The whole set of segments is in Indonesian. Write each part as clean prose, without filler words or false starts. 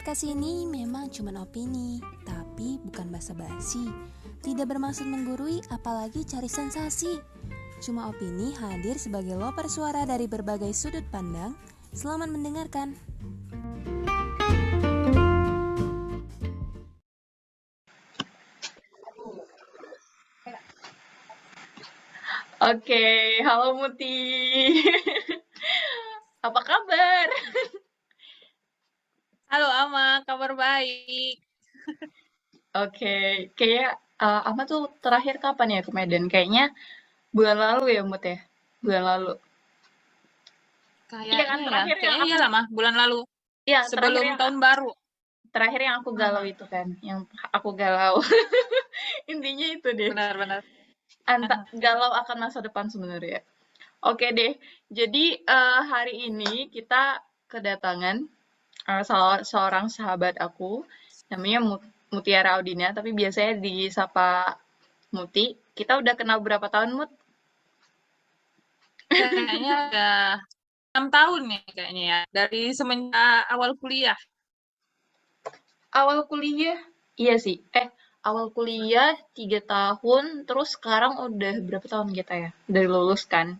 Podcast ini memang cuma opini, tapi bukan basa-basi. Tidak bermaksud menggurui, apalagi cari sensasi. Cuma opini hadir sebagai loper suara dari berbagai sudut pandang. Selamat mendengarkan. Oke, halo Muti. Apa kabar? Halo Ama, kabar baik. Oke, kayak Ama tuh terakhir kapan ya ke Medan? Kayaknya bulan lalu ya, Mut ya? Bulan lalu. Iya kan, Kayaknya ya, terakhir yang kayaknya aku, iya lah mah, bulan lalu. iya Sebelum tahun baru. terakhir yang aku galau Mhm, itu kan, yang aku galau. Intinya itu deh, benar-benar. galau akan masa depan sebenarnya. Oke deh, jadi hari ini kita kedatangan seorang sahabat aku, namanya Mutiara Audina, tapi biasanya disapa Muti. Kita udah kenal berapa tahun, Mut? Kayaknya udah 6 tahun nih kayaknya ya, dari semenjak awal kuliah. Awal kuliah? Iya sih. Awal kuliah 3 tahun, terus sekarang udah berapa tahun kita ya? Dari lulus kan?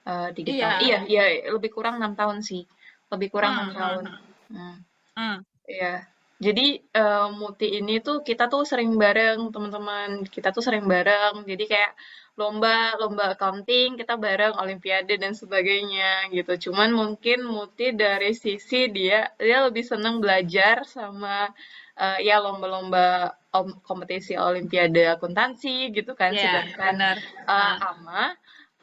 3 tahun. Iya. Iya, iya, lebih kurang 6 tahun sih. Lebih kurang Hmm, 6 tahun. hmm, hmm, Hmm. hmm. Iya. Jadi Muti ini tuh kita tuh sering bareng teman-teman. Kita tuh sering bareng. Jadi kayak lomba accounting kita bareng, olimpiade dan sebagainya gitu. Cuman mungkin Muti dari sisi dia lebih seneng belajar sama ya lomba-lomba kompetisi olimpiade akuntansi gitu kan. Iya, Sedangkan benar. Ah,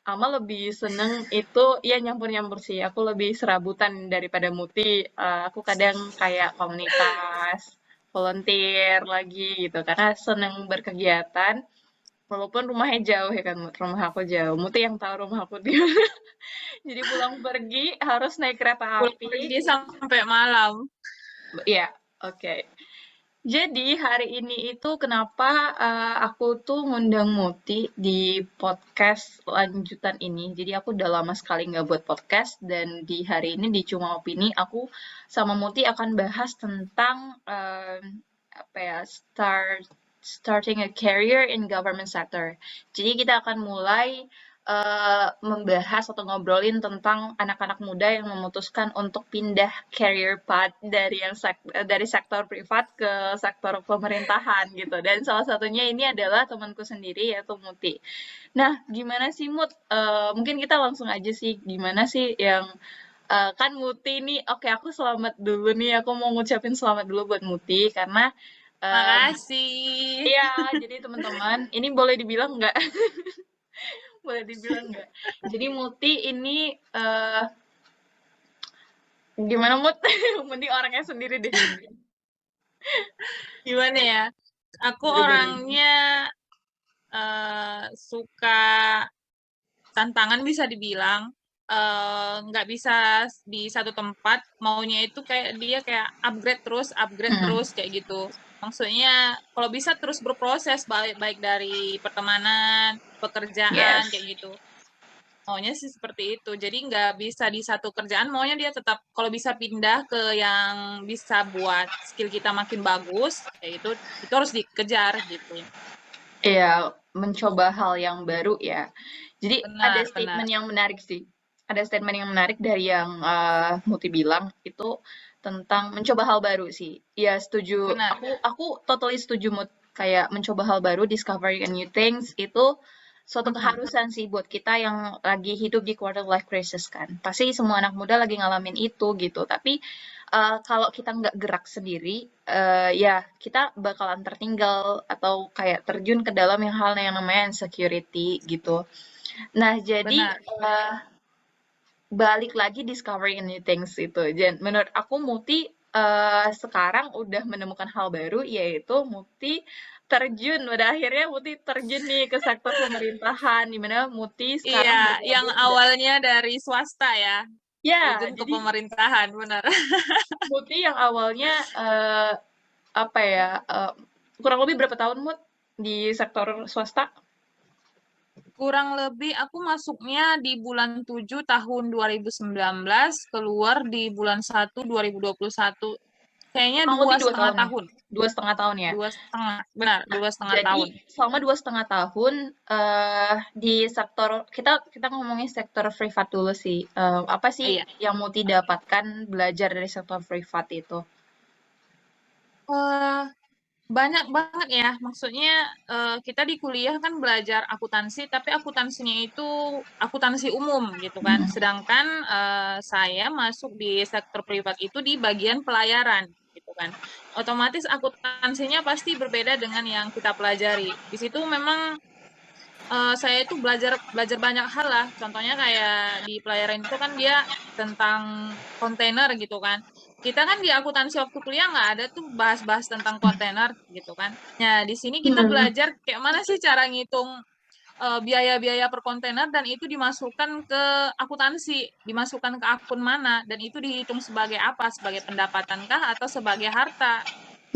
Ama lebih seneng itu ya nyampur-nyampur sih. Aku lebih serabutan daripada Muti. Aku kadang kayak komunitas, volunteer lagi gitu. Karena seneng berkegiatan. Walaupun rumahnya jauh ya kan, Mut. Rumah aku jauh. Muti yang tahu rumah aku di mana. Jadi pulang pergi harus naik kereta pulang api. pergi sampai malam. Iya, oke. Jadi hari ini itu kenapa aku tuh ngundang Muti di podcast lanjutan ini. Jadi aku udah lama sekali nggak buat podcast dan di hari ini di Cuma Opini aku sama Muti akan bahas tentang apa ya starting a career in government sector. Jadi kita akan mulai membahas atau ngobrolin tentang anak-anak muda yang memutuskan untuk pindah career path dari sektor privat ke sektor pemerintahan gitu. Dan salah satunya ini adalah temanku sendiri yaitu Muti. Nah, gimana sih Mut? Mungkin kita langsung aja sih, gimana sih yang kan Muti nih, oke aku selamat dulu nih, aku mau ngucapin selamat dulu buat Muti karena em, Makasih. iya, jadi teman-teman, ini boleh dibilang nggak? Boleh dibilang nggak? Jadi Muti ini gimana Mut? Mending orangnya sendiri deh. Gimana ya? Aku Buru-buru. orangnya suka tantangan bisa dibilang, nggak bisa di satu tempat, maunya itu kayak dia kayak upgrade Hmm. terus kayak gitu. Maksudnya kalau bisa terus berproses baik baik dari pertemanan, pekerjaan Yes. kayak gitu. Maunya sih seperti itu. Jadi nggak bisa di satu kerjaan, maunya dia tetap kalau bisa pindah ke yang bisa buat skill kita makin bagus, kayak itu harus dikejar gitu. Iya, mencoba hal yang baru ya. Jadi ada Benar, benar. statement yang menarik sih. Ada statement yang menarik dari yang Muti bilang itu tentang mencoba hal baru sih. Iya, setuju. Benar. Aku totally setuju Mut. Kayak mencoba hal baru, discovering a new things itu suatu Mhm. keharusan sih buat kita yang lagi hidup di quarter life crisis kan. Pasti semua anak muda lagi ngalamin itu gitu. Tapi kalau kita nggak gerak sendiri, ya kita bakalan tertinggal atau kayak terjun ke dalam hal yang namanya insecurity gitu. Nah, jadi Benar. eh, balik lagi discovering new things itu. Dan menurut aku Muti sekarang udah menemukan hal baru yaitu Muti terjun. Pada akhirnya Muti terjun nih ke sektor pemerintahan di mana Muti sekarang Iya, yang bergabung. awalnya dari swasta ya, Ya, terjun ke jadi pemerintahan, benar. Muti yang awalnya apa ya kurang lebih berapa tahun Mut di sektor swasta? Kurang lebih aku masuknya di bulan 7 tahun 2019, keluar di bulan 1 2021. Kayaknya Kurang dua lebih 2 setengah tahun ya? tahun. 2,5 tahun ya? 2,5, benar, Nah, 2,5 tahun. jadi selama 2,5 tahun, di sektor kita kita ngomongin sektor privat dulu sih. Apa sih Iya. yang Muti dapatkan belajar dari sektor privat itu? Eh, Banyak banget ya. Maksudnya kita di kuliah kan belajar akuntansi, tapi akuntansinya itu akuntansi umum gitu kan. Mhm. Sedangkan saya masuk di sektor privat itu di bagian pelayaran gitu kan. Otomatis akuntansinya pasti berbeda dengan yang kita pelajari. Di situ memang saya itu belajar belajar banyak hal lah. Contohnya kayak di pelayaran itu kan dia tentang kontainer gitu kan. Kita kan di akuntansi waktu kuliah nggak ada tuh bahas-bahas tentang kontainer gitu kan. Nah, di sini kita Hmm. belajar kayak mana sih cara ngitung biaya-biaya per kontainer dan itu dimasukkan ke akuntansi, dimasukkan ke akun mana dan itu dihitung sebagai apa? Sebagai pendapatan kah atau sebagai harta?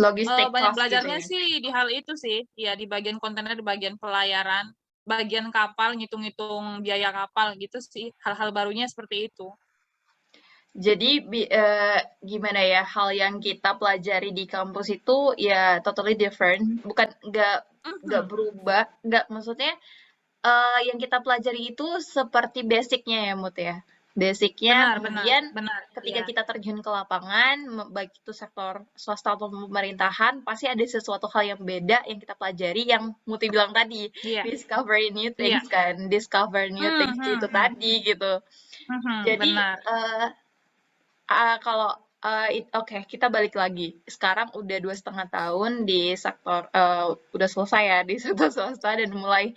Logistik Banyak cost gitu belajarnya ya? sih di hal itu sih, ya di bagian kontainer, di bagian pelayaran, bagian kapal, ngitung-ngitung biaya kapal gitu sih, hal-hal barunya seperti itu. Jadi gimana ya, hal yang kita pelajari di kampus itu ya totally different, bukan nggak Mhm, berubah, nggak maksudnya yang kita pelajari itu seperti basicnya ya Mut ya. Basicnya benar benar kemudian benar, ketika iya kita terjun ke lapangan, baik itu sektor swasta atau pemerintahan, pasti ada sesuatu hal yang beda yang kita pelajari yang Muti bilang tadi, iya discover new iya, things kan, discover new things itu mhm, tadi gitu. Jadi benar, kalau oke, kita balik lagi. Sekarang udah 2,5 tahun di sektor, udah selesai ya di sektor swasta dan mulai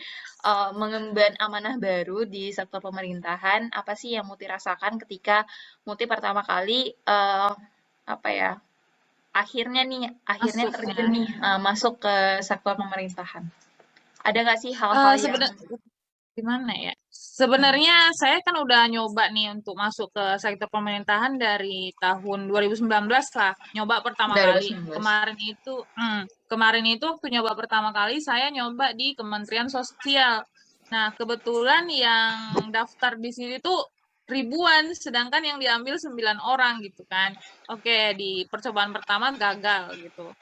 mengemban amanah baru di sektor pemerintahan. Apa sih yang Muti rasakan ketika Muti pertama kali apa ya? Akhirnya masuknya. terjun nih masuk ke sektor pemerintahan. Ada nggak sih hal-hal yang Sebenarnya gimana ya? Sebenarnya saya kan udah nyoba nih untuk masuk ke sektor pemerintahan dari tahun 2019 lah. Nyoba pertama dari kali. 2019? Kemarin itu waktu nyoba pertama kali saya nyoba di Kementerian Sosial. Nah, kebetulan yang daftar di sini tuh ribuan, sedangkan yang diambil 9 orang gitu kan. Oke, di percobaan pertama gagal gitu.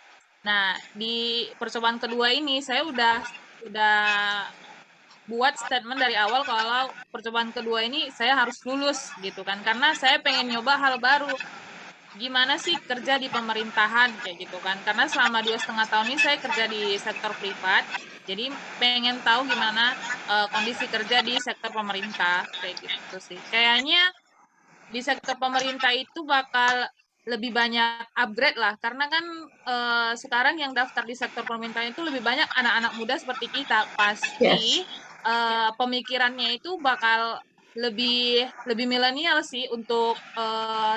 Nah, di percobaan kedua ini saya udah buat statement dari awal kalau percobaan kedua ini saya harus lulus gitu kan karena saya pengen nyoba hal baru gimana sih kerja di pemerintahan kayak gitu kan karena selama 2,5 tahun ini saya kerja di sektor privat jadi pengen tahu gimana kondisi kerja di sektor pemerintah kayak gitu sih kayaknya di sektor pemerintah itu bakal lebih banyak upgrade lah karena kan sekarang yang daftar di sektor pemerintah itu lebih banyak anak-anak muda seperti kita Yes. pasti pemikirannya itu bakal lebih lebih milenial sih untuk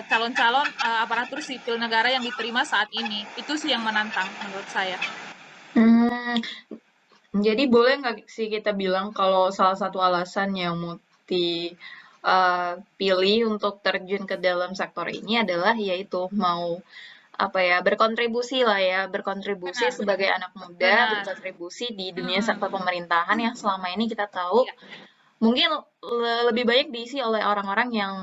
calon-calon aparatur sipil negara yang diterima saat ini itu sih yang menantang menurut saya. Hmm, jadi boleh nggak sih kita bilang kalau salah satu alasan yang Muti pilih untuk terjun ke dalam sektor ini adalah yaitu mau apa ya berkontribusi lah ya berkontribusi Benar benar sebagai anak muda benar. berkontribusi di dunia Mm-mm. sektor pemerintahan yang selama ini kita tahu Iya mungkin lebih banyak diisi oleh orang-orang yang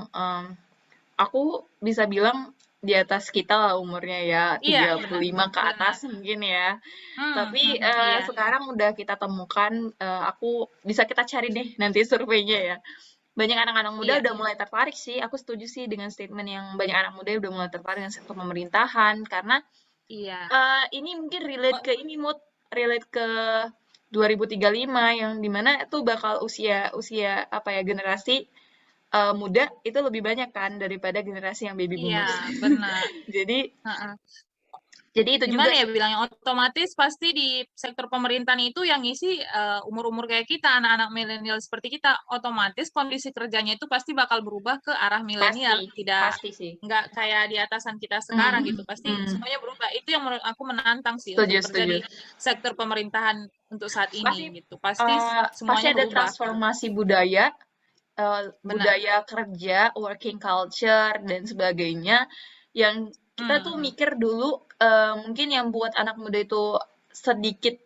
aku bisa bilang di atas kita lah umurnya ya iya tiga puluh benar lima ke atas benar. mungkin ya. Tapi Iya sekarang udah kita temukan, aku bisa kita cari deh nanti surveinya ya. Banyak anak-anak muda iya udah mulai tertarik sih. Aku setuju sih dengan statement yang banyak anak muda udah mulai tertarik dengan sektor pemerintahan karena iya. ini mungkin relate ke ini mood relate ke 2035 yang dimana itu bakal usia usia apa ya generasi muda itu lebih banyak kan daripada generasi yang baby Iya, boomers. benar. jadi Heeh. jadi itu juga Gimana ya sih. bilangnya, otomatis pasti di sektor pemerintahan itu yang ngisi umur-umur kayak kita, anak-anak milenial seperti kita, otomatis kondisi kerjanya itu pasti bakal berubah ke arah Pasti, milenial, tidak pasti sih. nggak kayak di atasan kita sekarang Hmm, gitu, pasti hmm. semuanya berubah. Itu yang menurut aku menantang sih untuk Setuju, kerja setuju. di sektor pemerintahan untuk saat Pasti ini gitu. Pasti pasti semuanya ada berubah. transformasi budaya, Benar. budaya kerja, working culture dan sebagainya yang kita tuh Hmm. mikir dulu mungkin yang buat anak muda itu sedikit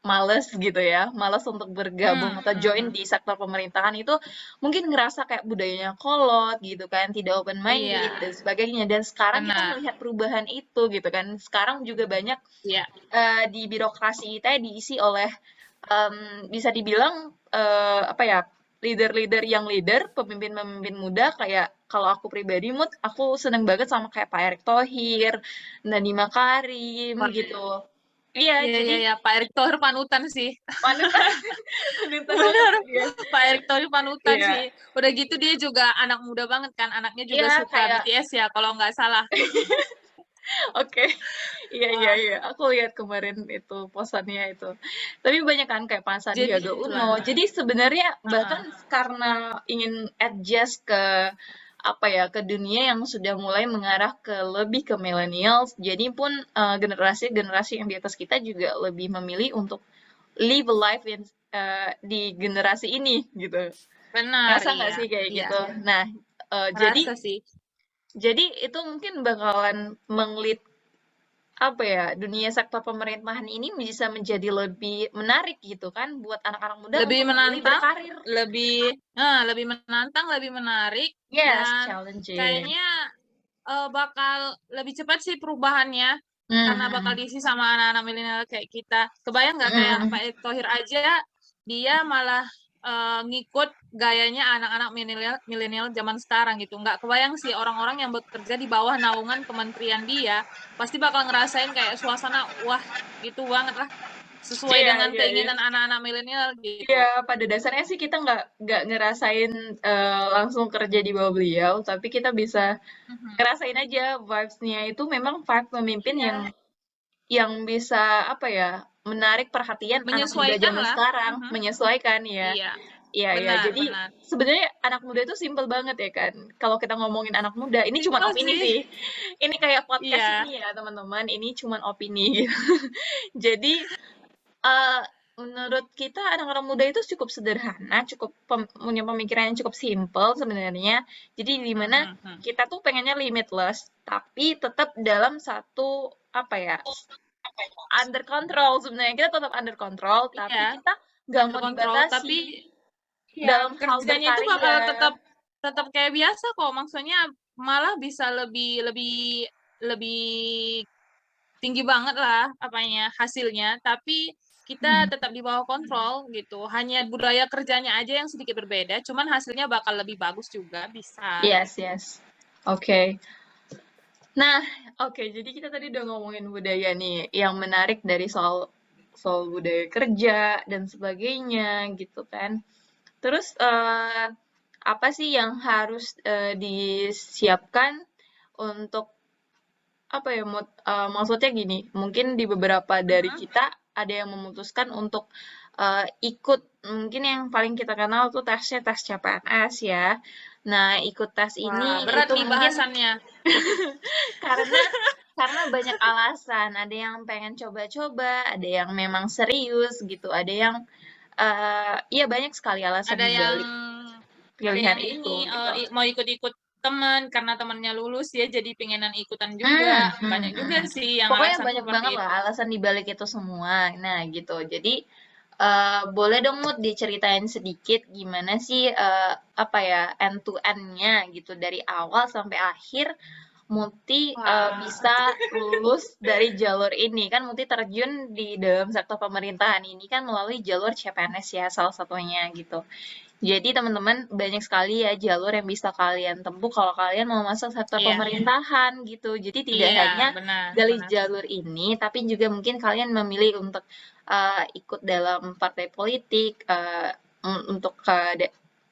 males gitu ya, males untuk bergabung atau join Hmm, di sektor pemerintahan itu mungkin ngerasa kayak budayanya kolot gitu kan, tidak open minded iya, dan sebagainya. Dan sekarang kita benar. melihat perubahan itu gitu kan. Sekarang juga banyak Iya, di birokrasi kita diisi oleh bisa dibilang apa ya, leader-leader yang leader, pemimpin-pemimpin muda kayak kalau aku pribadi mood aku seneng banget sama kayak Pak Erick Thohir, Nadiem Makarim Wah, gitu. Iya, iya, iya, jadi iya. Pak Erick Thohir panutan sih. panutan panutan banget Bener, dia. Pak Erick Thohir panutan Iya, sih. Udah gitu dia juga anak muda banget kan, anaknya juga iya suka kayak BTS ya, kalau nggak salah. oke. Iya, iya, Wah, iya. Aku lihat kemarin itu posannya itu. Tapi banyak kan kayak Pak jadi Sandiaga itulah. Uno. Jadi sebenarnya bahkan Heeh. karena ingin adjust ke apa ya, ke dunia yang sudah mulai mengarah ke lebih ke millennials. Jadi pun generasi-generasi yang di atas kita juga lebih memilih untuk live a life di generasi ini gitu. Benar, Ngerasa nggak iya. sih kayak Iya, gitu? Nah, jadi merasa sih. itu mungkin bakalan apa ya, dunia sektor pemerintahan ini bisa menjadi lebih menarik gitu kan buat anak-anak muda Lebih untuk memilih menantang, berkarir. lebih menantang, lebih menarik, Yes, dan challenging. kayaknya bakal lebih cepat sih perubahannya karena bakal Hmm. diisi sama anak-anak milenial kayak kita. Kebayang nggak kayak Hmm. Pak Erick Thohir aja dia malah ngikut gayanya anak-anak milenial milenial zaman sekarang gitu. Nggak kebayang sih orang-orang yang bekerja di bawah naungan kementerian dia pasti bakal ngerasain kayak suasana wah gitu banget lah sesuai Iya, dengan iya, iya. keinginan anak-anak milenial Iya, gitu. pada dasarnya sih kita nggak ngerasain langsung kerja di bawah beliau, tapi kita bisa Mhm. ngerasain aja vibes-nya itu memang vibe pemimpin yang Iya, bisa apa ya, menarik perhatian anak muda menyesuaikan zaman lah. sekarang, Mhm. menyesuaikan ya. Iya, Iya, iya. benar, Jadi benar. sebenarnya anak muda itu simpel banget ya kan. Kalau kita ngomongin anak muda, ini cuma Simpel opini sih. sih. Ini kayak podcast Iya. ini ya teman-teman, ini cuma opini gitu. Jadi eh, menurut kita anak-anak muda itu cukup sederhana, cukup punya pemikiran yang cukup simpel sebenarnya. Jadi di mana Mhm, mhm. kita tuh pengennya limitless, tapi tetap dalam satu apa ya, under control sebenarnya. Kita tetap under control, tapi Iya, kita nggak under mau control, tapi dibatasi iya, dalam hal kerjanya itu bakal berkarya. tetap tetap kayak biasa kok. Maksudnya malah bisa lebih lebih lebih tinggi banget lah apanya hasilnya, tapi kita Hmm. tetap di bawah kontrol gitu. Hanya budaya kerjanya aja yang sedikit berbeda, cuman hasilnya bakal lebih bagus juga bisa. Yes, yes. Oke. Nah, oke. Jadi kita tadi udah ngomongin budaya nih, yang menarik dari soal soal budaya kerja dan sebagainya gitu kan. Terus apa sih yang harus disiapkan untuk apa ya? Maksudnya gini, mungkin di beberapa dari Mhm. kita ada yang memutuskan untuk ikut mungkin yang paling kita kenal tuh tesnya tes CPNS ya. Nah, ikut tes ini Wah, berat itu nih mungkin bahasannya. karena banyak alasan. Ada yang pengen coba-coba, ada yang memang serius gitu, ada yang iya banyak sekali alasan Ada di yang balik ada pilihan yang itu ini gitu. mau ikut-ikut teman karena temannya lulus ya jadi pengenan ikutan juga. Hmm, hmm, Banyak juga hmm. sih yang Pokoknya alasan banyak seperti banget lah itu. alasan di balik itu semua. Nah, gitu. Jadi boleh dong Mut diceritain sedikit gimana sih apa ya end to end-nya gitu dari awal sampai akhir Muti Wah, bisa lulus dari jalur ini kan Muti terjun di dalam sektor pemerintahan ini kan melalui jalur CPNS ya salah satunya gitu. Jadi teman-teman banyak sekali ya jalur yang bisa kalian tempuh kalau kalian mau masuk sektor iya, pemerintahan gitu. Jadi tidak iya, hanya benar, dari benar. jalur ini, tapi juga mungkin kalian memilih untuk ikut dalam partai politik, untuk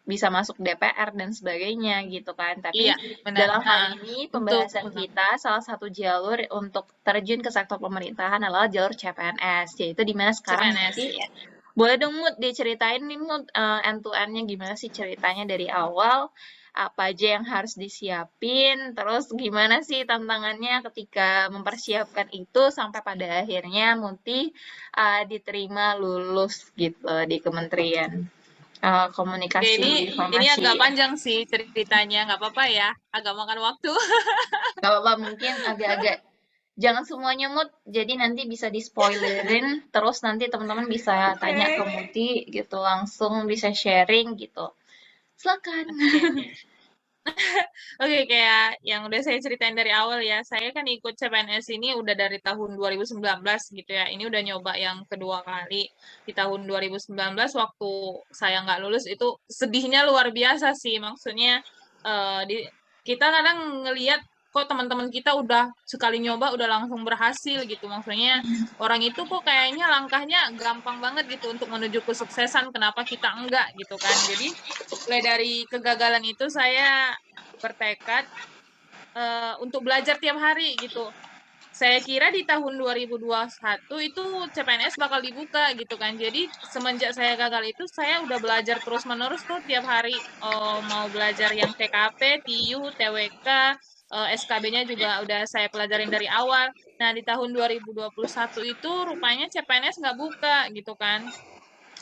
bisa masuk DPR dan sebagainya gitu kan. Tapi Iya, benar. dalam hal Heeh. ini Untuk pembahasan kita salah satu jalur untuk terjun ke sektor pemerintahan adalah jalur CPNS, yaitu di mana sekarang CPNS nanti ya. boleh dong Mut diceritain nih Mut end to end-nya gimana sih ceritanya dari awal, apa aja yang harus disiapin, terus gimana sih tantangannya ketika mempersiapkan itu sampai pada akhirnya Muti diterima lulus gitu di Kementerian Oke, Komunikasi ini Informasi. agak panjang sih ceritanya, nggak apa-apa ya, agak makan waktu. Gak apa-apa mungkin agak-agak jangan semuanya Mut, jadi nanti bisa di-spoilerin, terus nanti teman-teman bisa tanya ke Oke. Muti gitu, langsung bisa sharing gitu. Silakan. Oke. Oke, kayak yang udah saya ceritain dari awal ya, saya kan ikut CPNS ini udah dari tahun 2019 gitu ya. Ini udah nyoba yang kedua kali. Di tahun 2019 waktu saya nggak lulus itu sedihnya luar biasa sih. Maksudnya kita kadang ngelihat kok teman-teman kita udah sekali nyoba udah langsung berhasil gitu. Maksudnya orang itu kok kayaknya langkahnya gampang banget gitu untuk menuju kesuksesan. Kenapa kita enggak gitu kan? Jadi mulai dari kegagalan itu saya bertekad untuk belajar tiap hari gitu. Saya kira di tahun 2021 itu CPNS bakal dibuka gitu kan. Jadi semenjak saya gagal itu saya udah belajar terus-menerus tuh tiap hari. Mau belajar yang TKP, TIU, TWK, SKB-nya juga udah saya pelajarin dari awal. Nah, di tahun 2021 itu rupanya CPNS nggak buka gitu kan.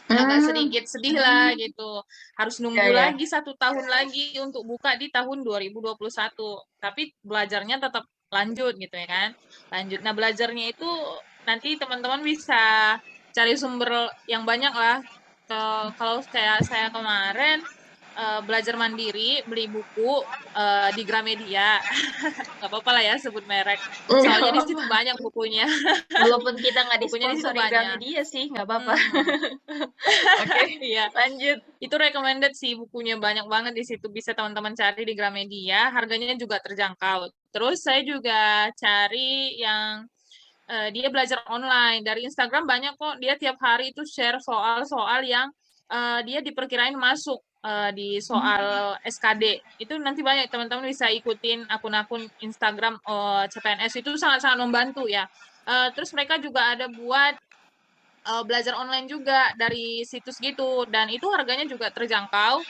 Agak Hmm, sedikit sedih lah gitu. Harus ya nunggu ya. lagi 1 tahun lagi untuk buka di tahun 2021. Tapi belajarnya tetap lanjut gitu ya kan. Lanjut. Nah, belajarnya itu nanti teman-teman bisa cari sumber yang banyak lah. Kalau kayak saya kemarin belajar mandiri, beli buku di Gramedia. Nggak apa-apa lah ya sebut merek. Nggak Soalnya di situ apa-apa. banyak bukunya. Walaupun kita nggak Bukunya di situ disponsori banyak. Gramedia sih, nggak apa-apa. Hmm. Oke, Iya. lanjut. Itu recommended sih bukunya banyak banget di situ bisa teman-teman cari di Gramedia, harganya juga terjangkau. Terus saya juga cari yang dia belajar online dari Instagram banyak kok dia tiap hari itu share soal-soal yang dia diperkirain masuk di soal SKD. Itu nanti banyak teman-teman bisa ikutin akun-akun Instagram CPNS itu sangat-sangat membantu ya. Terus mereka juga ada buat belajar online juga dari situs gitu dan itu harganya juga terjangkau.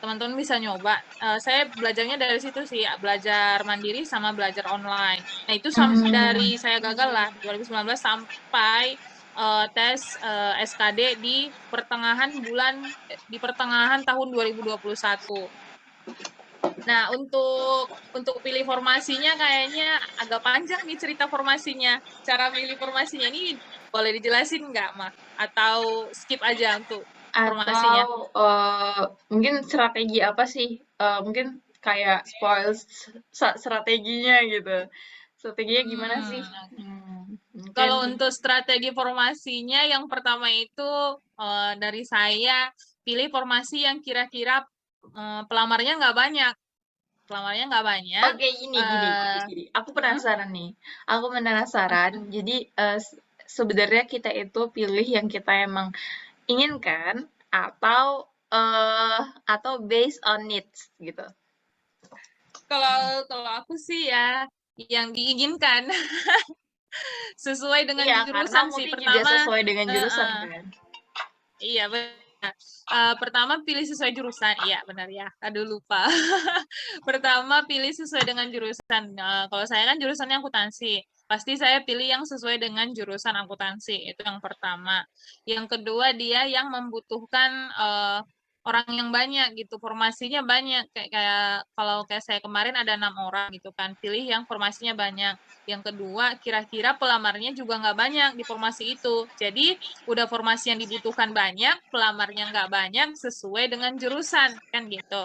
Teman-teman bisa nyoba. Saya belajarnya dari situ sih, belajar mandiri sama belajar online. Nah, itu Hmm, dari saya gagal lah 2019 sampai tes SKD di pertengahan tahun 2021. Nah, untuk pilih formasinya kayaknya agak panjang nih cerita formasinya. Cara pilih formasinya ini boleh dijelasin nggak, Mah? Atau skip aja untuk atau formasinya? mungkin strategi apa sih? Mungkin kayak spoil strateginya gitu. Strateginya gimana sih? Hmm, Mungkin. kalau untuk strategi formasinya, yang pertama itu dari saya pilih formasi yang kira-kira pelamarnya nggak banyak. Pelamarnya nggak banyak. Oke, gini. eh Aku hmm, penasaran nih. Aku penasaran. Jadi sebenarnya kita itu pilih yang kita emang inginkan atau eh atau based on needs gitu. kalau kalau aku sih ya yang diinginkan sesuai dengan Iya, karena jurusan sih. Muti juga Pertama, sesuai dengan eh, jurusan eh, kan. iya benar. Pertama pilih sesuai jurusan, iya benar ya. Aduh lupa. Pertama pilih sesuai dengan jurusan. Kalau saya kan jurusannya akuntansi, pasti saya pilih yang sesuai dengan jurusan akuntansi. Itu yang pertama. Yang kedua dia yang membutuhkan orang yang banyak gitu, formasinya banyak. Kayak kalau kayak saya kemarin ada 6 orang gitu kan, pilih yang formasinya banyak. Yang kedua, kira-kira pelamarnya juga nggak banyak di formasi itu. Jadi udah formasi yang dibutuhkan banyak, pelamarnya nggak banyak, sesuai dengan jurusan kan gitu.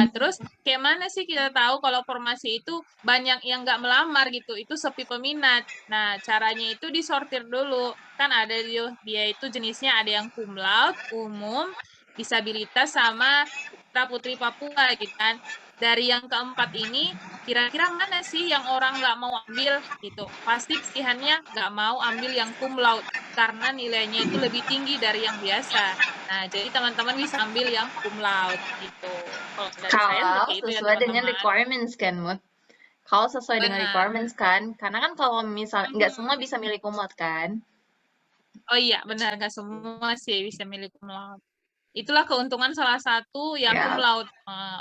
Terus kayak mana sih kita tahu kalau formasi itu banyak yang nggak melamar gitu, itu sepi peminat. Nah, caranya itu disortir dulu. Kan ada dia itu jenisnya ada yang cum laude, umum, disabilitas sama putra putri Papua gitu kan. Dari yang keempat ini, kira-kira mana sih yang orang nggak mau ambil gitu? Pasti pilihannya nggak mau ambil yang cum laude karena nilainya itu lebih tinggi dari yang biasa. Nah, jadi teman-teman bisa ambil yang cum laude gitu. Kalau dari saya Kalau seperti itu ya sesuai dengan teman-teman. requirements kan, Mut. Kalau sesuai dengan Benar. requirements kan, karena kan kalau misal nggak semua Mhm. bisa milih kumlot kan. Oh iya, benar nggak semua sih bisa milih cum laude. Itulah keuntungan salah satu yang cum Ya, laude.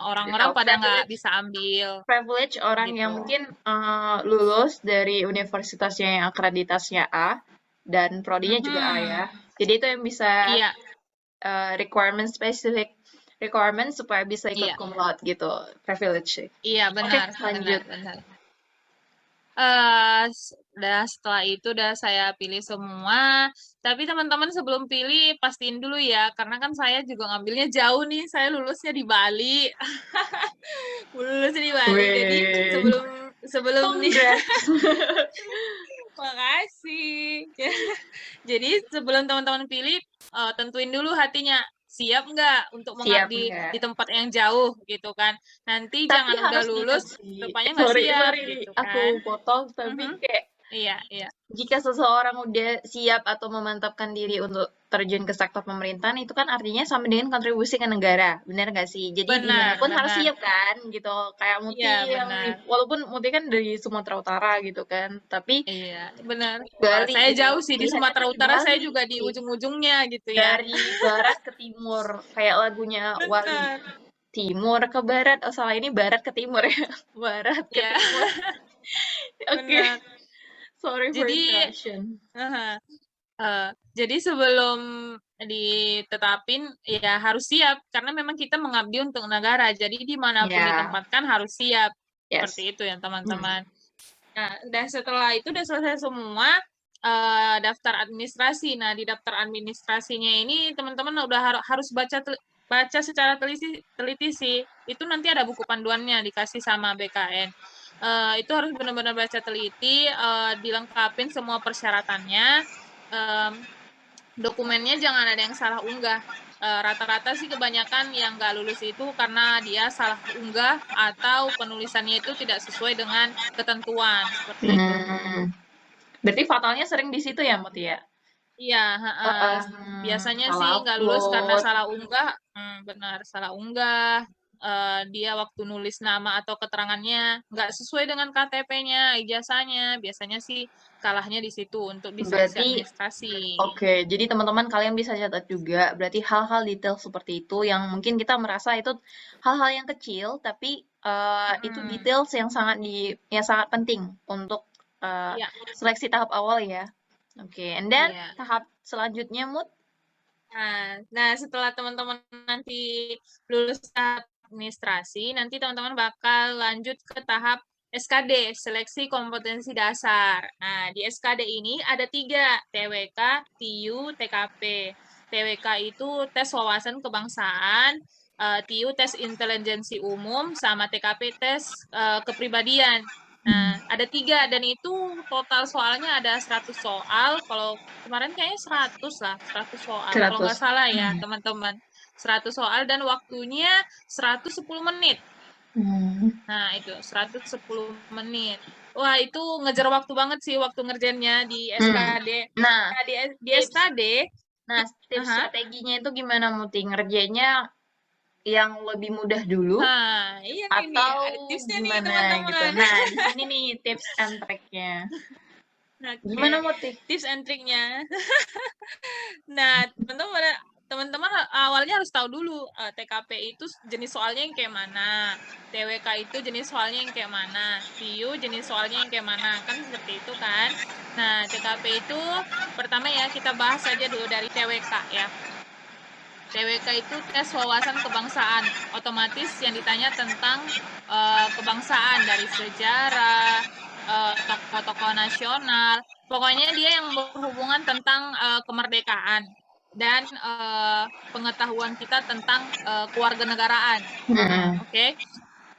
Orang-orang ya pada nggak privilege bisa ambil privilege orang yang gitu. mungkin lulus dari universitasnya yang akreditasnya A dan prodinya juga A ya. Mhm. Jadi itu yang bisa Iya, requirement spesifik requirement supaya bisa ikut iya, cum laude gitu. Privilege sih. iya Oke, benar, benar, lanjut. benar. Udah setelah itu udah saya pilih semua. Tapi teman-teman sebelum pilih pastiin dulu ya, karena kan saya juga ngambilnya jauh nih. Saya lulusnya di Bali. Lulusnya di Bali. Jadi Wih, sebelum sebelum nih, congrats. makasih. Jadi sebelum teman-teman pilih, tentuin dulu hatinya. Siap nggak untuk Siap mengabdi di nggak? tempat yang jauh gitu kan? Nanti Tapi jangan udah harus ingat lulus, sih, rupanya nggak sorry, siap sorry, gitu kan? aku potong, tapi Mhm. kayak Iya, iya. jika seseorang udah siap atau memantapkan diri untuk terjun ke sektor pemerintahan, itu kan artinya sama dengan kontribusi ke negara, benar nggak sih? Jadi Benar, dimanapun harus benar. siap kan, gitu. Kayak Iya, Muti yang, benar. walaupun Muti kan dari Sumatera Utara gitu kan, tapi Iya, benar. di Wah, Bali saya gitu, jauh sih di pilihannya Sumatera tuh di Utara, saya Bali. juga di ujung-ujungnya gitu ya. Dari barat ke timur, kayak lagunya Wali. Benar. Timur ke barat, oh salah ini barat ke timur ya. Barat ke Ya, timur. Oke, benar. sorry for Jadi, interruption. aha, jadi sebelum ditetapin ya harus siap karena memang kita mengabdi untuk negara. Jadi dimanapun Ya, ditempatkan harus siap. yes. Seperti itu ya Hmm. teman-teman. Nah, dan setelah itu udah selesai semua, daftar administrasi. Nah, di daftar administrasinya ini teman-teman udah harus baca secara teliti sih. Itu nanti ada buku panduannya dikasih sama BKN. Itu harus benar-benar baca teliti, dilengkapin semua persyaratannya. Em, Dokumennya jangan ada yang salah unggah. Rata-rata sih kebanyakan yang nggak lulus itu karena dia salah unggah atau penulisannya itu tidak sesuai dengan ketentuan seperti itu. Hmm. Berarti fatalnya sering di situ ya, Mut ya? Iya, heeh. Biasanya sih Salah nggak lulus karena upload. salah unggah, benar salah unggah. Dia waktu nulis nama atau keterangannya nggak sesuai dengan KTP-nya, ijazahnya. Biasanya sih kalahnya di situ untuk di seleksi Berarti, administrasi. oke, jadi teman-teman kalian bisa catat juga, berarti hal-hal detail seperti itu yang mungkin kita merasa itu hal-hal yang kecil, tapi itu Mm-mm. details yang sangat penting untuk eh, Iya, seleksi tahap awal ya. Oke, and then iya. tahap selanjutnya, Mut. Nah, setelah teman-teman nanti lulus tahap administrasi, nanti teman-teman bakal lanjut ke tahap SKD, seleksi kompetensi dasar. Nah, di SKD ini ada 3, TWK, TIU, TKP. TWK itu tes wawasan kebangsaan, TIU tes intelijensi umum, sama TKP tes kepribadian. Nah, ada 3, dan itu total soalnya ada 100 soal. Kalau kemarin kayaknya 100 lah, 100 soal. Kalau nggak 100. salah ya, teman-teman. 100 soal dan waktunya 110 menit. Hmm. Nah, itu 110 menit. Wah, itu ngejar waktu banget sih waktu ngerjainnya di Hmm. SKD. Nah, Nah, di tips SKD, Nah, tips aha, strateginya itu gimana, Muti? Ngerjainnya yang lebih mudah dulu iya ini atau ada tipsnya nih gimana gitu? teman-teman. Nah, di sini nih tips and trick-nya. Oke, Gimana, Muti? tips and triknya. Nah, teman-teman awalnya harus tahu dulu TKP itu jenis soalnya yang kayak mana, TWK itu jenis soalnya yang kayak mana, TIU jenis soalnya yang kayak mana, kan seperti itu kan. Nah, TKP itu pertama ya kita bahas saja dulu dari TWK ya. TWK itu tes wawasan kebangsaan, otomatis yang ditanya tentang kebangsaan dari sejarah, tokoh-tokoh nasional, pokoknya dia yang berhubungan tentang kemerdekaan dan pengetahuan kita tentang kewarganegaraan. Hmm. Oke.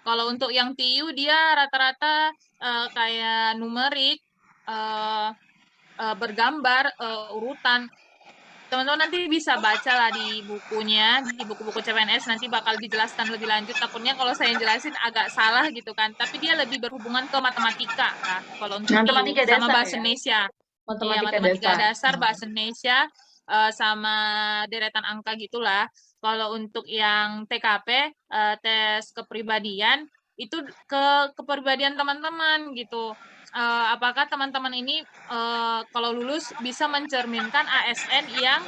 Kalau untuk yang TIU dia rata-rata kayak numerik, uh, bergambar, urutan. Teman-teman nanti bisa baca lah di bukunya, di buku-buku CPNS nanti bakal dijelaskan lebih lanjut. Takutnya kalau saya jelasin agak salah gitu kan. Tapi dia lebih berhubungan ke matematika lah kalau untuk TIU Matematika sama dasar bahasa ya? Indonesia. Iya, Matematika matematika dasar. dasar, bahasa Indonesia, sama deretan angka gitulah. Kalau untuk yang TKP, tes kepribadian, itu kepribadian teman-teman gitu. Apakah teman-teman ini kalau lulus bisa mencerminkan ASN yang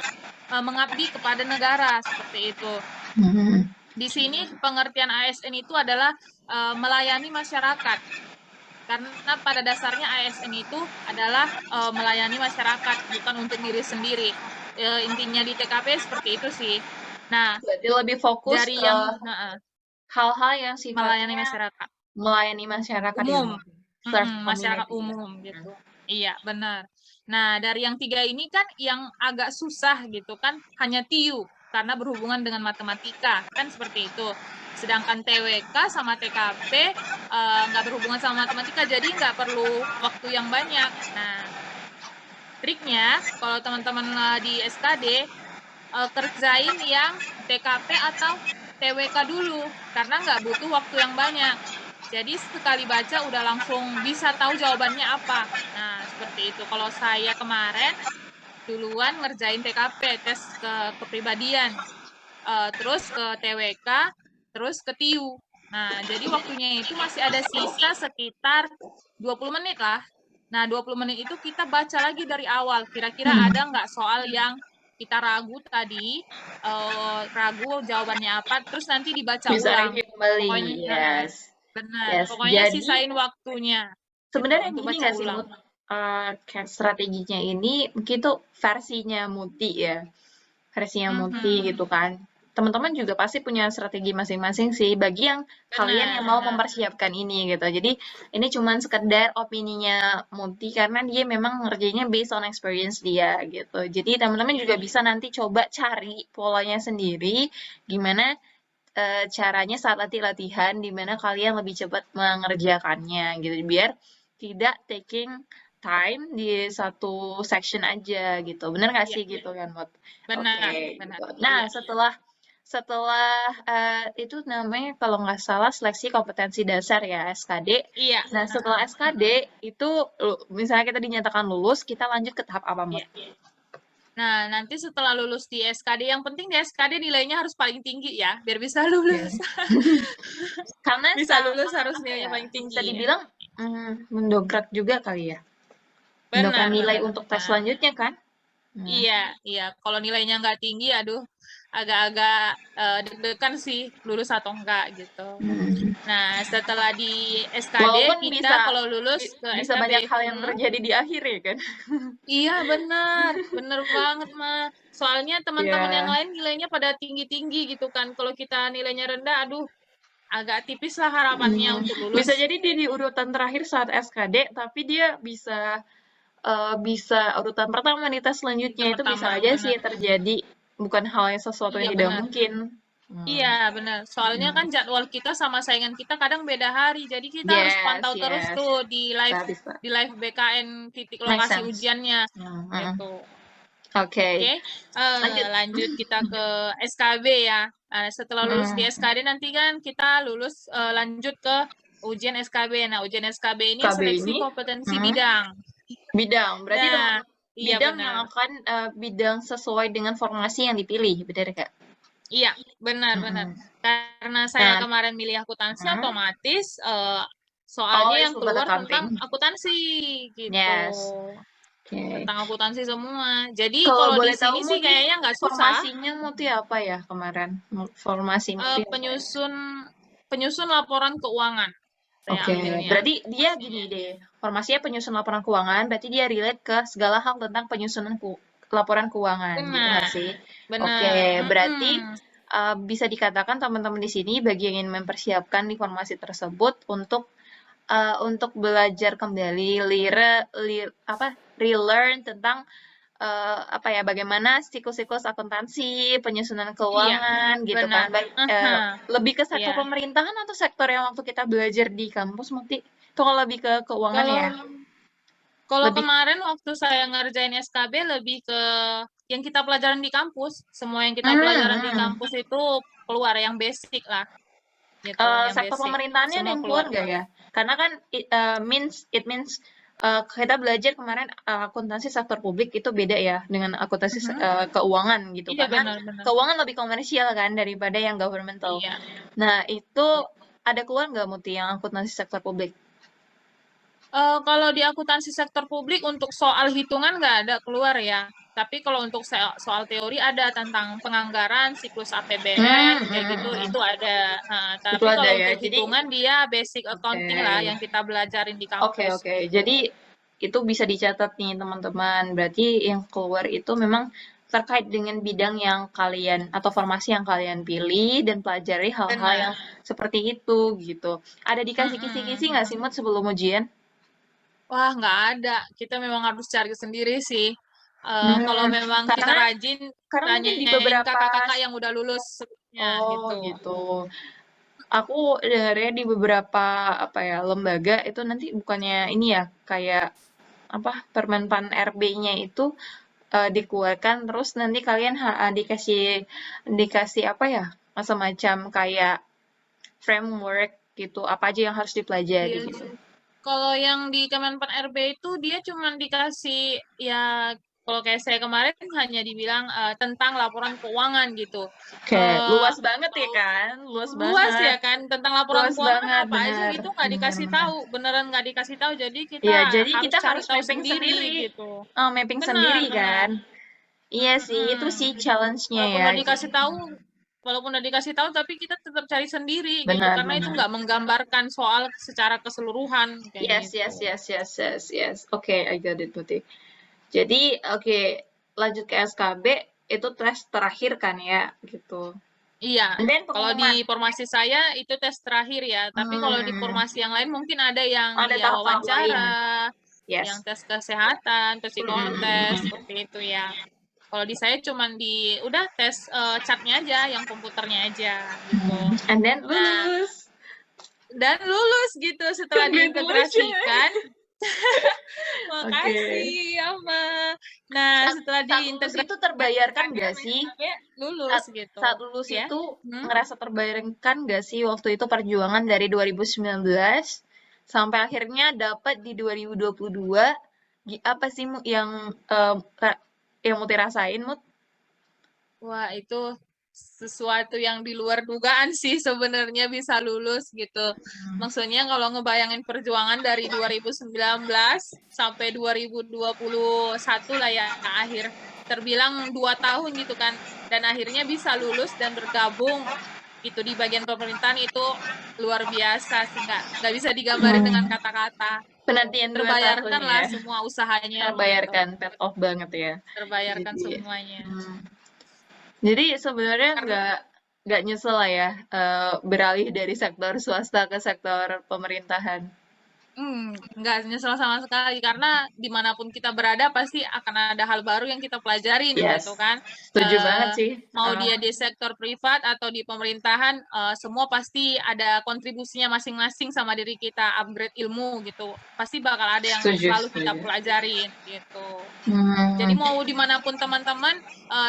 mengabdi kepada negara seperti itu. Hmm. Di sini pengertian ASN itu adalah melayani masyarakat. Karena pada dasarnya ASN itu adalah melayani masyarakat, bukan untuk diri sendiri. Intinya di TKP seperti itu sih. Nah, Berarti lebih fokus dari ke yang hal-hal yang melayani sifatnya masyarakat melayani masyarakat ya, umum, Mut? serve masyarakat community ya. umum gitu. Iya, benar. Nah, dari yang 3 ini kan yang agak susah gitu kan hanya TIU karena berhubungan dengan matematika, kan seperti itu. Sedangkan TWK sama TKP nggak berhubungan sama matematika, jadi nggak perlu waktu yang banyak. Nah, triknya kalau teman-teman di SKD kerjain yang TKP atau TWK dulu karena nggak butuh waktu yang banyak. Jadi sekali baca udah langsung bisa tahu jawabannya apa. Nah, seperti itu. Kalau saya kemarin duluan ngerjain TKP, tes kepribadian, terus ke TWK, terus ke TIU. Nah, jadi waktunya itu masih ada sisa sekitar 20 menit lah. Nah, 20 menit itu kita baca lagi dari awal. Kira-kira ada nggak soal yang kita ragu tadi, ragu jawabannya apa, terus nanti dibaca Bisa ulang. review kembali, Pokoknya, yes. benar. Yes, Pokoknya jadi sisain waktunya gitu sebenarnya untuk gini baca nggak sih ulang. Mut? Kayak strateginya ini mungkin tuh versinya Muti ya, versinya Muti Mhm. gitu kan. Teman-teman juga pasti punya strategi masing-masing sih bagi yang kalian yang mau Benar. mempersiapkan ini gitu. Jadi ini cuman sekedar opininya Muti karena dia memang ngerjainnya based on experience dia gitu. Jadi teman-teman juga bisa nanti coba cari polanya sendiri gimana caranya saat latihan di mana kalian lebih cepat mengerjakannya gitu biar tidak taking time di satu section aja gitu. Bener nggak Iya, sih gitu kan, Mot? Oke, benar, benar. gitu. Nah, Iya. setelah setelah itu namanya kalau nggak salah seleksi kompetensi dasar ya SKD. Iya. Nah, setelah SKD itu misalnya kita dinyatakan lulus, kita lanjut ke tahap apa, Mot? Iya. Nah, nanti setelah lulus di SKD, yang penting di SKD nilainya harus paling tinggi ya, biar bisa lulus. Karena Bisa lulus harus apa nilainya ya, paling bisa tinggi. dibilang mendongkrak juga kali ya. Mendongkrak Benar, nilai benar. untuk tes Nah, selanjutnya kan? iya, iya. Kalau nilainya nggak tinggi, aduh, agak-agak deg-degan sih lulus atau enggak gitu. Hmm. Nah, setelah di SKD, Walaupun kita kalau lulus ke bisa banyak SKB. hal yang terjadi di akhir ya kan? Iya, benar. Benar banget, Ma. Soalnya teman-teman yang Ya, lain nilainya pada tinggi-tinggi gitu kan. Kalau kita nilainya rendah, aduh, agak tipis lah harapannya untuk bisa lulus. jadi dia di urutan terakhir saat SKD, tapi dia bisa urutan pertama di tes selanjutnya Yang itu bisa pertama, aja sih benar. terjadi, bukan hal yang sesuatu yang Iya, tidak benar. mungkin. Iya, benar. Soalnya kan jadwal kita sama saingan kita kadang beda hari. Jadi kita harus Yes, pantau terus yes, tuh bisa bisa, di live BKN titik make lokasi sense. ujiannya Hmm. gitu. Oke, Oke, lanjut. lanjut kita ke SKB ya. Nah, setelah lulus di Hmm. SKD nanti kan kita lulus lanjut ke ujian SKB. Nah, ujian SKB ini KB seleksi ini kompetensi bidang. bidang, berarti Nah, teman-teman iya bidang yang benar. akan bidang sesuai dengan formasi yang dipilih, benar Kak? Iya, benar-benar. Mm-mm. Karena saya Nah, kemarin milih akuntansi, mm, otomatis soalnya always yang about keluar tentang accounting. akuntansi gitu. Yes. Oke. Tentang akuntansi semua. Jadi Kalau kalau di boleh tahu sini sih Muti, kayaknya nggak susah. formasinya Muti apa ya kemarin? Formasi Muti apa ya? Penyusun penyusun laporan keuangan saya Oke, ambilnya. berarti dia gini deh, formasinya penyusun laporan keuangan, berarti dia relate ke segala hal tentang penyusunan laporan keuangan, gitu nggak Benar, sih? Oke, benar. berarti bisa dikatakan teman-teman di sini bagi yang ingin mempersiapkan di formasi tersebut untuk belajar kembali, relearn tentang apa ya, bagaimana siklus-siklus akuntansi, penyusunan Iya, keuangan gitu kan. benar. Lebih ke sektor Iya. pemerintahan atau sektor yang waktu kita belajar di kampus, Muti? Itu kalau lebih ke keuangan Kalau ya? kalau Lebih kemarin waktu saya ngerjain SKB lebih ke yang kita pelajaran di kampus. Semua yang kita pelajaran di hmm. kampus itu keluar yang basic lah, gitu, yang Sektor basic. pemerintahannya ada Semua yang keluar keluar. nggak ya? Karena kan it means kita belajar kemarin akuntansi sektor publik itu beda ya dengan akuntansi Mhm. keuangan gitu. Iya, Karena benar-benar. keuangan lebih komersial kan daripada yang governmental. Iya. Nah, itu ada keluar nggak Muti yang akuntansi sektor publik? Kalau di akuntansi sektor publik untuk soal hitungan nggak ada keluar ya. Tapi kalau untuk soal teori ada tentang penganggaran, siklus APBN, kayak gitu, itu ada. Itu Tapi ada kalau ya. untuk Jadi, hitungan dia basic oke. accounting lah yang kita belajarin di Oke, kampus oke. gitu. Jadi itu bisa dicatat nih teman-teman. Berarti yang keluar itu memang terkait dengan bidang yang kalian atau formasi yang kalian pilih dan pelajari hal-hal yang Benar. seperti itu gitu. Ada dikasih kisi-kisi nggak sih Mm-mm. Mut sebelum ujian? Wah, nggak ada. Kita memang harus cari sendiri sih. Kalau Hmm, memang kita karena rajin, karena mungkin di tanyain beberapa kakak-kakak yang udah lulus sebelumnya oh gitu. gitu. Aku dengarnya di beberapa apa ya lembaga itu nanti bukannya ini ya kayak apa Permenpan RB-nya itu dikeluarkan terus nanti kalian dikasih dikasih apa ya semacam kayak framework gitu apa aja yang harus dipelajari Iya gitu. sih. Kalau yang di Kemenpan RB itu dia cuma dikasih ya kalau kayak saya kemarin hanya dibilang tentang laporan keuangan gitu. Kayak Eh luas banget ya kalau kan, luas luas banget, ya kan tentang laporan luas keuangan banget, apa aja benar, gitu nggak benar, dikasih benar. tahu, beneran nggak dikasih tahu. Jadi kita Iya, jadi harus kita cari harus tahu mapping sendiri sendiri, gitu. mapping Benar, sendiri benar. kan. Iya sih, itu sih Mm-mm. challenge-nya Walaupun ya. udah dikasih tahu, walaupun udah dikasih tahu, tapi kita tetap cari sendiri gitu, Benar, karena itu benar. nggak menggambarkan soal secara keseluruhan kayak Yes, gitu. yes, yes, yes, yes, yes. Oke, I got it, Putih. Jadi, oke, lanjut ke SKB, itu tes terakhir kan ya, gitu. Iya, And then kalau di pengumuman. formasi saya itu tes terakhir ya, tapi kalau di Hmm, formasi yang lain mungkin ada yang ada dia tahap-tahap lain. wawancara, yang Yes. tes kesehatan, tes psikotes, Hmm. seperti itu ya. Kalau di saya cuman udah tes catnya aja, yang komputernya aja gitu. And then Nah, lulus. dan lulus gitu setelah diintegrasikan. Congratulations. Oke. Makasih ya, Ma. Nah, setelah Saat lulus itu diintegrasikan terbayarkan ya gak sih? SKB lulus Saat, gitu. saat lulus Ya. itu Hmm? ngerasa terbayarkan gak sih waktu itu perjuangan dari 2019 sampai akhirnya dapat di 2022? Apa sih yang yang mau dirasain, Mut? Wah, itu sesuatu yang di luar dugaan sih sebenarnya bisa lulus gitu. Maksudnya kalau ngebayangin perjuangan dari 2019 sampai 2021 lah ya akhir terbilang 2 tahun gitu kan, dan akhirnya bisa lulus dan bergabung itu di bagian pemerintahan itu luar biasa sih, nggak bisa digambarin dengan Hmm, kata-kata gitu. penantian 2 tahun Terbayarkan lah ya, semua usahanya gitu, terbayarkan, paid off banget ya. terbayarkan Jadi, semuanya. hmm. Jadi sebenarnya Karena nggak nyesel lah ya beralih dari sektor swasta ke sektor pemerintahan. Nggak nyesel sama sekali karena dimanapun kita berada pasti akan ada hal baru yang kita pelajarin gitu Yes, kan. setuju banget Eh, sih. Mau dia di sektor privat atau di pemerintahan, semua pasti ada kontribusinya masing-masing sama diri kita, upgrade ilmu gitu. Pasti bakal ada yang Setuju, selalu kita setuju. pelajarin gitu. Jadi Hmm, mau dimanapun teman-teman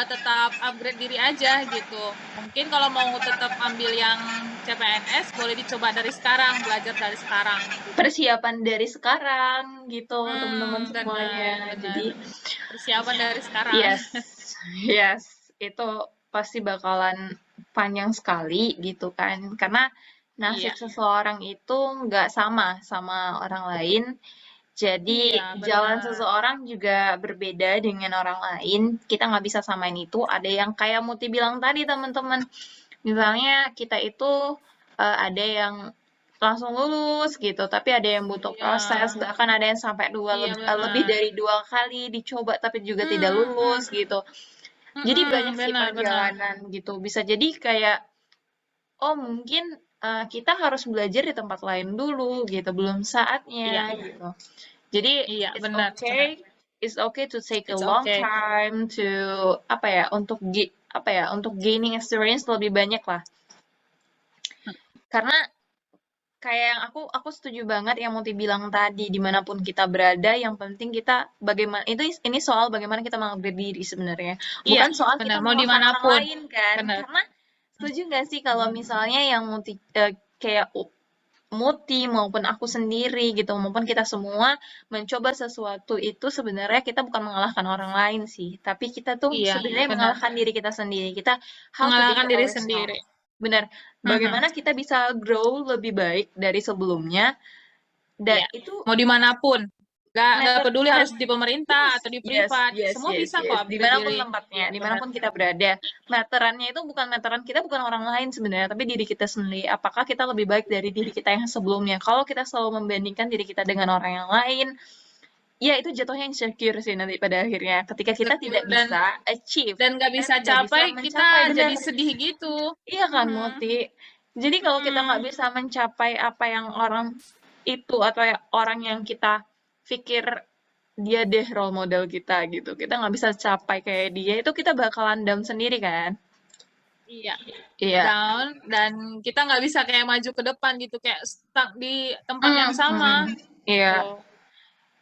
tetap upgrade diri aja gitu. Mungkin kalau mau tetap ambil yang CPNS boleh dicoba dari sekarang, belajar dari sekarang gitu. persiapan dari sekarang gitu teman-teman Benar, semuanya. benar. Jadi Persiapan dari sekarang. yes, yes, itu pasti bakalan panjang sekali gitu kan. Karena nasib Iya, seseorang itu nggak sama sama orang lain. Jadi iya, jalan benar. seseorang juga berbeda dengan orang lain. Kita nggak bisa samain itu. Ada yang kayak Muti bilang tadi teman-teman. Misalnya kita itu ada yang langsung lulus gitu, tapi ada yang butuh Iya, proses, bahkan ada yang sampai iya lebih benar. dari 2 kali dicoba tapi juga tidak lulus Hmm, gitu. Jadi banyak sih benar, benar. perjalanan gitu. Bisa jadi kayak oh mungkin kita harus belajar di tempat lain dulu gitu, belum saatnya Iya, gitu. Jadi iya, it's benar, okay, benar. it's okay to take a It's long okay. time to apa ya untuk apa ya untuk gaining experience lebih banyak lah. Karena kayak yang aku setuju banget yang Muti bilang tadi, dimanapun kita berada, yang penting kita bagaimana itu ini soal bagaimana kita mengupgrade diri sebenarnya, Iya, bukan soal benar. kita Mau mengalahkan orang dimanapun. lain kan, Benar. karena setuju nggak sih kalau misalnya yang Muti kayak Muti maupun aku sendiri gitu, maupun kita semua mencoba sesuatu itu sebenarnya kita bukan mengalahkan orang lain sih, tapi kita tuh Iya, sebenarnya benar. mengalahkan diri kita sendiri. Kita how to Mengalahkan better diri ourselves. sendiri. Benar, Mhm. bagaimana kita bisa grow lebih baik dari sebelumnya, dan Iya. itu Mau dimanapun. Nggak matter, peduli harus di pemerintah yes, atau di yes, privat. yes, Semua yes, bisa yes. kok upgrade Dimanapun diri. tempatnya, Iya, benar. dimanapun kita berada, meterannya itu bukan meteran kita, bukan orang lain sebenarnya, tapi diri kita sendiri. Apakah kita lebih baik dari diri kita yang sebelumnya? Kalau kita selalu membandingkan diri kita dengan orang yang lain, ya itu jatuhnya insecure sih nanti pada akhirnya. Ketika kita tidak Insecure bisa achieve dan nggak dan bisa tidak bisa capai, kita mencapai, benar. jadi sedih gitu. Iya kan, Mhm. Muti? Jadi kalau kita nggak Mhm. bisa mencapai apa yang orang itu atau orang yang kita pikir dia deh role model kita gitu. Kita nggak bisa capai kayak dia, itu kita bakalan down sendiri kan? Iya, Iya. down dan kita nggak bisa kayak maju ke depan gitu, kayak stuck di tempat Mm, yang sama mm. Iya. gitu.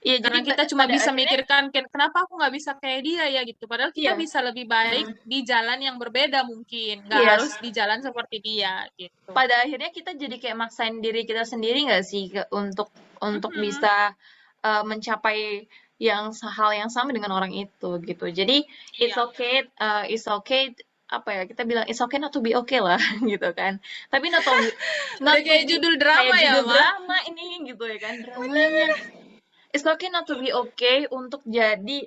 Iya, jadi Karena kita cuma pada bisa akhirnya, mikirkan, kenapa aku nggak bisa kayak dia ya gitu. Padahal kita iya. bisa lebih baik Mm, di jalan yang berbeda mungkin, nggak harus yes. di jalan seperti dia gitu. Pada akhirnya kita jadi kayak maksain diri kita sendiri nggak sih untuk Mhm. bisa mencapai hal yang sama dengan orang itu gitu. Jadi Iya, it's okay apa ya, kita bilang it's okay not to be okay lah gitu kan. Tapi not udah to kayak be judul kayak drama ya, judul Ma? drama ini gitu ya kan, dramanya. It's okay not to be okay untuk jadi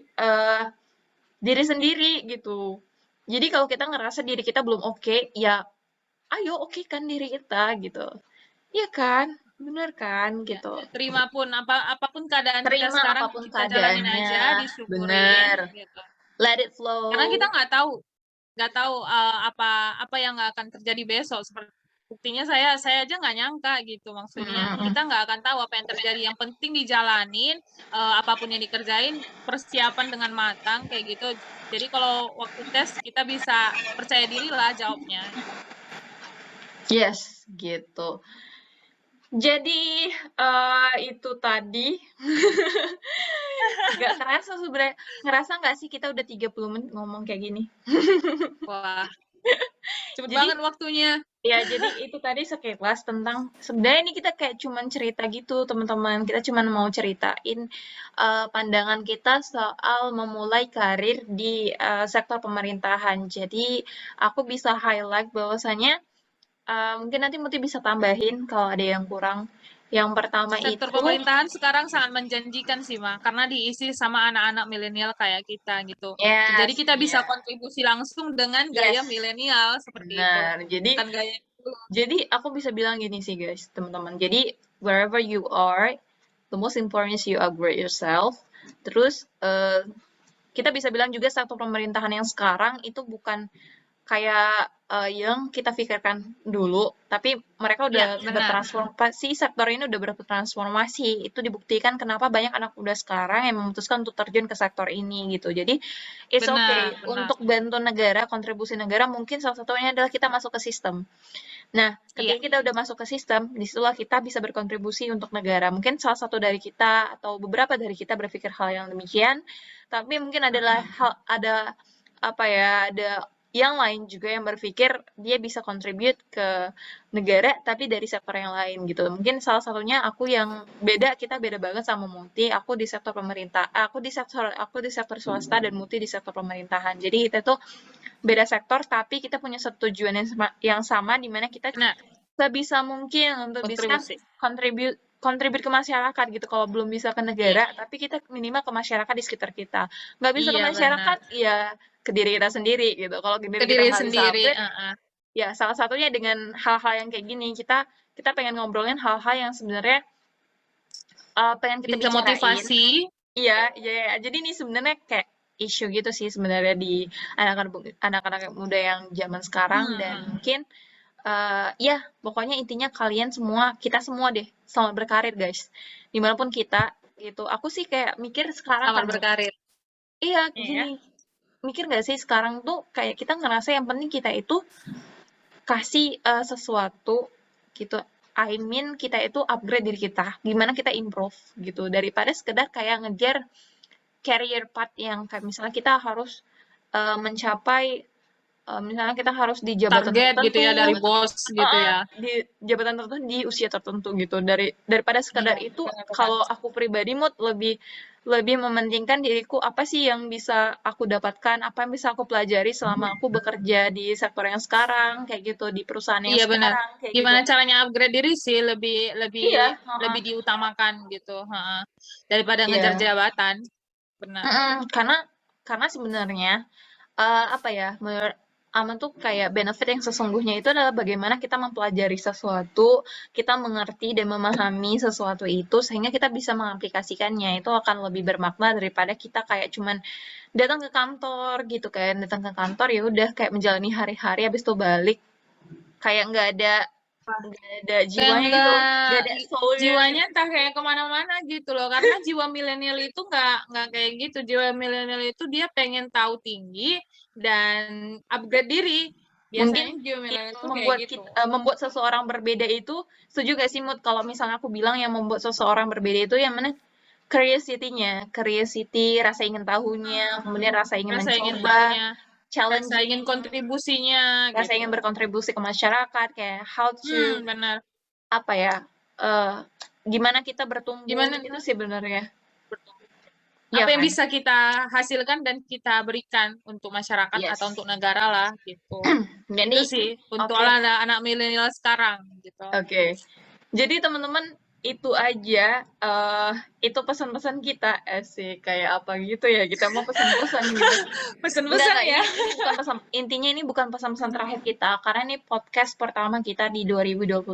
diri sendiri gitu. Jadi kalau kita ngerasa diri kita belum oke, ya ayo oke kan diri kita gitu. Iya kan? Bener kan? Ya, Gitu. terima pun apapun keadaan kita Terima sekarang, apapun kita jalanin keadaannya. aja, disyukurin Bener. gitu. Let it Karena kita flow. nggak tahu apa apa yang nggak akan terjadi besok. Seperti buktinya saya aja nggak nyangka gitu. Maksudnya Mm-mm. kita nggak akan tahu apa yang terjadi. Yang penting dijalanin, apapun yang dikerjain, persiapan dengan matang kayak gitu. Jadi kalau waktu tes kita bisa percaya diri lah jawabnya. Yes, gitu. Jadi itu tadi gak kerasa sebenarnya. Ngerasa nggak sih kita udah 30 menit ngomong kayak gini? Wah, cepet Jadi banget waktunya. ya, jadi itu tadi sekilas tentang sebenarnya ini kita kayak cuman cerita gitu, teman-teman. Kita cuman mau ceritain pandangan kita soal memulai karir di sektor pemerintahan. Jadi aku bisa highlight bahwasanya mungkin nanti Muti bisa tambahin kalau ada yang kurang. Yang pertama Sektor itu, pemerintahan sekarang sangat menjanjikan sih, Ma, karena diisi sama anak-anak milenial kayak kita gitu. Jadi yes, kita bisa iya, kontribusi langsung dengan gaya yes, milenial seperti itu. benar. Jadi Bukan gaya dulu. Jadi aku bisa bilang gini sih guys, teman-teman. Jadi wherever you are, the most important is you upgrade yourself. Terus kita bisa bilang juga sektor pemerintahan yang sekarang itu bukan kayak yang kita pikirkan dulu, tapi mereka Ya, udah benar. bertransformasi, sektor ini udah bertransformasi. Itu dibuktikan kenapa banyak anak muda sekarang yang memutuskan untuk terjun ke sektor ini gitu. Jadi it's okay Benar, benar. untuk bantu negara, kontribusi negara mungkin salah satunya adalah kita masuk ke sistem. Nah, Iya. ketika kita udah masuk ke sistem, disitulah kita bisa berkontribusi untuk negara. Mungkin salah satu dari kita atau beberapa dari kita berpikir hal yang demikian, tapi mungkin adalah Mm-mm. ada apa ya, ada yang lain juga yang berpikir dia bisa contribute ke negara tapi dari sektor yang lain gitu. Mungkin salah satunya aku yang beda, kita beda banget sama Muti. Aku di sektor pemerintah, aku di sektor swasta dan Muti di sektor pemerintahan. Jadi kita tuh beda sektor tapi kita punya satu tujuan yang sama di mana kita Benar, sebisa mungkin untuk bisa kontribusi. kontribut ke masyarakat gitu. Kalau belum bisa ke Iya. negara, tapi kita minimal ke masyarakat di sekitar kita. Nggak bisa ke Iya, benar. masyarakat, ya ke diri kita sendiri gitu. Kalau ke Ke diri kita diri nggak bisa sendiri, upgrade, uh-uh. ya salah satunya dengan hal-hal yang kayak gini. Kita kita pengen ngobrolin hal-hal yang sebenarnya pengen kita Bisa bicarain. motivasi. Iya, iya, iya. Jadi ini sebenarnya kayak isu gitu sih sebenarnya di anak-anak muda yang zaman sekarang dan Hmm, mungkin ya pokoknya intinya kalian semua, kita semua deh selamat berkarir guys. Dimanapun kita gitu. Aku sih kayak mikir sekarang selamat kan, berkarir. iya Iya. gini, mikir gak sih sekarang tuh kayak kita ngerasa yang penting kita itu kasih sesuatu gitu. I mean kita itu upgrade diri kita, gimana kita improve gitu daripada sekedar kayak ngejar career path yang kayak misalnya kita harus mencapai misalnya kita harus di jabatan Target gitu tertentu, ya dari bos gitu ya. di jabatan tertentu di usia tertentu gitu. Daripada sekadar Iya, itu, benar-benar. kalau aku pribadi mood lebih lebih mementingkan diriku apa sih yang bisa aku dapatkan, apa yang bisa aku pelajari selama aku bekerja di sektor yang sekarang kayak gitu, di perusahaan yang Iya benar. sekarang kayak gitu. Gimana caranya upgrade diri sih lebih lebih Iya, lebih diutamakan gitu, heeh. Daripada ngejar iya. jabatan. Benar. Karena sebenarnya apa ya, menurut Aman tuh kayak benefit yang sesungguhnya itu adalah bagaimana kita mempelajari sesuatu, kita mengerti dan memahami sesuatu itu sehingga kita bisa mengaplikasikannya. Itu akan lebih bermakna daripada kita kayak cuman datang ke kantor gitu kan, datang ke kantor ya udah kayak menjalani hari-hari habis itu balik kayak nggak ada nggak ada jiwanya gitu, nggak ada soulnya. jiwanya entah kayak kemana-mana gitu loh, karena jiwa milenial itu nggak kayak gitu. Jiwa milenial itu dia pengen tahu tinggi dan upgrade diri. Biasanya Mungkin jiwa yang milenial itu kayak membuat gitu. membuat seseorang berbeda itu, setuju gak sih Mut kalau misalnya aku bilang yang membuat seseorang berbeda itu yang mana curiosity, rasa ingin tahunya, kemudian rasa ingin Rasa ingin mencoba, tahunya, rasa challenging, ingin kontribusinya rasa ingin gitu. berkontribusi ke masyarakat, kayak how to Benar. apa ya, gimana kita bertumbuh Gimana itu sih sebenarnya. apa Iya yang kan? bisa kita hasilkan dan kita berikan untuk masyarakat atau Yes. untuk negara lah gitu. Jadi, Itu sih untuk oke. anak milenial sekarang gitu. Oke. Jadi teman-teman itu aja itu pesan-pesan kita sih kayak apa gitu ya, kita mau pesan-pesan gitu. Pesan-pesan ya. Ini bukan pesan, intinya ini bukan pesan-pesan terakhir kita karena ini podcast pertama kita di 2022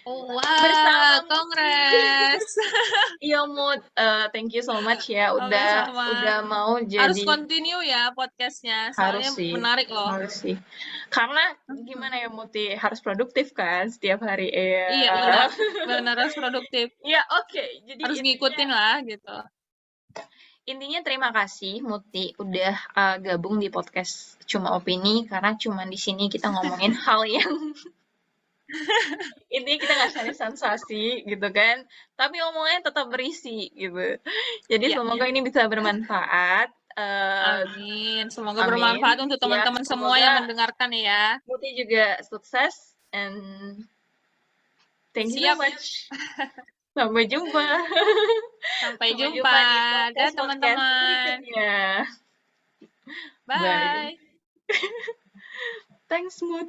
Wah, bersama Muti. kongres. Iya Mut, thank you so much ya Sama-sama. udah mau Harus jadi. continue ya podcastnya, soalnya Harus sih, menarik loh. harus sih. Karena gimana ya Muti, harus produktif kan setiap hari ya. Iya benar, benar harus produktif. Ya oke, jadi Harus ngikutin lah gitu. intinya terima kasih Muti udah gabung di podcast Cuma Opini karena cuma di sini kita ngomongin hal yang intinya kita nggak cari sensasi gitu kan, tapi omongannya tetap berisi gitu. Jadi Iya. semoga ini bisa bermanfaat. Amin. Semoga Amin. bermanfaat untuk Ya, teman-teman semua semoga yang mendengarkan ya. Muti juga sukses and thank you so Siap. much. Sampai jumpa. Sampai Sampai jumpa. di Dah podcast teman-teman. berikutnya. Bye. Thanks, Mut.